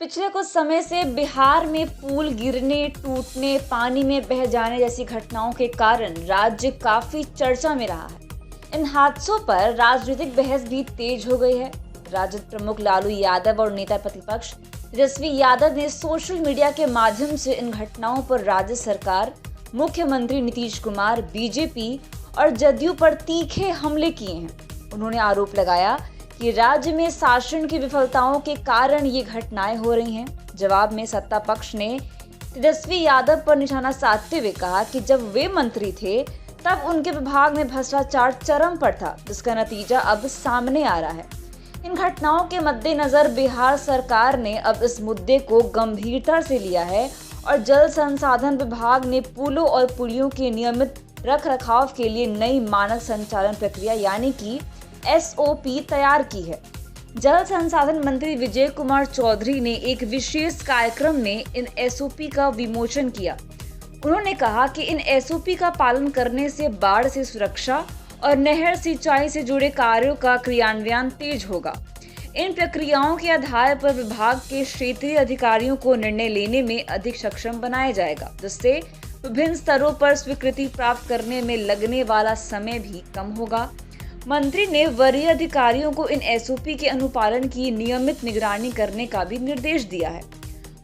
पिछले कुछ समय से बिहार में पुल गिरने, टूटने, पानी में बह जाने जैसी घटनाओं के कारण राज्य काफी चर्चा में रहा है। इन हादसों पर राजनीतिक बहस भी तेज हो गई है। राजद प्रमुख लालू यादव और नेता प्रतिपक्ष तेजस्वी यादव ने सोशल मीडिया के माध्यम से इन घटनाओं पर राज्य सरकार, मुख्यमंत्री नीतीश कुमार, बीजेपी और जदयू पर तीखे हमले किए हैं। उन्होंने आरोप लगाया कि राज्य में शासन की विफलताओं के कारण ये घटनाएं हो रही हैं। जवाब में सत्ता पक्ष ने तेजस्वी यादव पर निशाना साधते हुए कहा कि जब वे मंत्री थे तब उनके विभाग में भ्रष्टाचार चरम पर था, जिसका नतीजा अब सामने आ रहा है। इन घटनाओं के मद्देनजर बिहार सरकार ने अब इस मुद्दे को गंभीरता से लिया है और जल संसाधन विभाग ने पुलों और पुलियों के नियमित रखरखाव के लिए नई मानक संचालन प्रक्रिया यानी कि SOP तैयार की है। जल संसाधन मंत्री विजय कुमार चौधरी ने एक विशेष कार्यक्रम में इन SOP का विमोचन किया। उन्होंने कहा कि इन SOP का पालन करने से बाढ़ से सुरक्षा और नहर सिंचाई से जुड़े कार्यों का क्रियान्वयन तेज होगा। इन प्रक्रियाओं के आधार पर विभाग के क्षेत्रीय अधिकारियों को निर्णय लेने में अधिक सक्षम बनाया जाएगा, जिससे विभिन्न स्तरों पर स्वीकृति प्राप्त करने में लगने वाला समय भी कम होगा। मंत्री ने वरीय अधिकारियों को इन SOP के अनुपालन की नियमित निगरानी करने का भी निर्देश दिया है।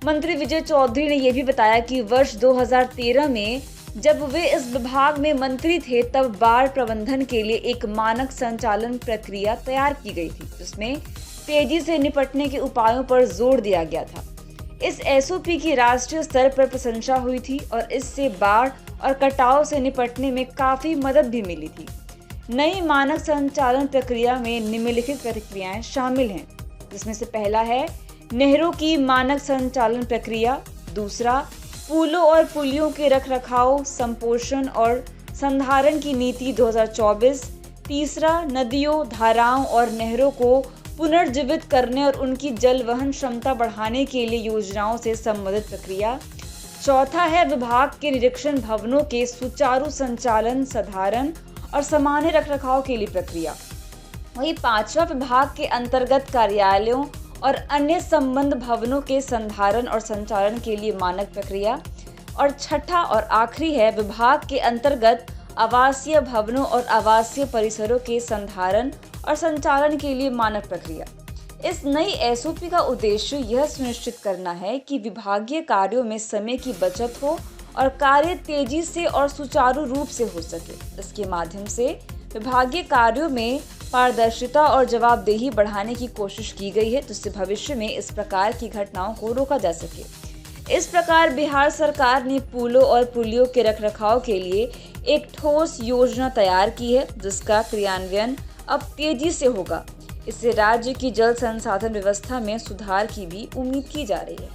मंत्री विजय चौधरी ने यह भी बताया कि वर्ष 2013 में जब वे इस विभाग में मंत्री थे तब बाढ़ प्रबंधन के लिए एक मानक संचालन प्रक्रिया तैयार की गई थी, जिसमें तेजी से निपटने के उपायों पर जोर दिया गया था। इस SOP की राष्ट्रीय स्तर पर प्रशंसा हुई थी और इससे बाढ़ और कटाव से निपटने में काफी मदद भी मिली थी। नई मानक संचालन प्रक्रिया में निम्नलिखित प्रक्रियाएं शामिल हैं, जिसमें से पहला है नहरों की मानक संचालन प्रक्रिया, दूसरा पुलों और पुलियों के रखरखाव, संपोषण और संधारण की नीति 2024, तीसरा नदियों, धाराओं और नहरों को पुनर्जीवित करने और उनकी जल वहन क्षमता बढ़ाने के लिए योजनाओं से संबंधित प्रक्रिया, चौथा है विभाग के निरीक्षण भवनों के सुचारू संचालन, साधारण और सामान्य रखरखाव के लिए प्रक्रिया, वहीं पांचवा विभाग के अंतर्गत कार्यालयों और अन्य संबद्ध भवनों के संधारण और संचालन के लिए मानक प्रक्रिया, और छठा और आखिरी है विभाग के अंतर्गत आवासीय भवनों और आवासीय परिसरों के संधारण और संचालन के लिए मानक प्रक्रिया। इस नई SOP का उद्देश्य यह सुनिश्चित करना है कि विभागीय कार्यों में समय की बचत हो और कार्य तेजी से और सुचारू रूप से हो सके। इसके माध्यम से विभागीय कार्यों में पारदर्शिता और जवाबदेही बढ़ाने की कोशिश की गई है, जिससे भविष्य में इस प्रकार की घटनाओं को रोका जा सके। इस प्रकार बिहार सरकार ने पुलों और पुलियों के रखरखाव के लिए एक ठोस योजना तैयार की है, जिसका क्रियान्वयन अब तेजी से होगा। इससे राज्य की जल संसाधन व्यवस्था में सुधार की भी उम्मीद की जा रही है।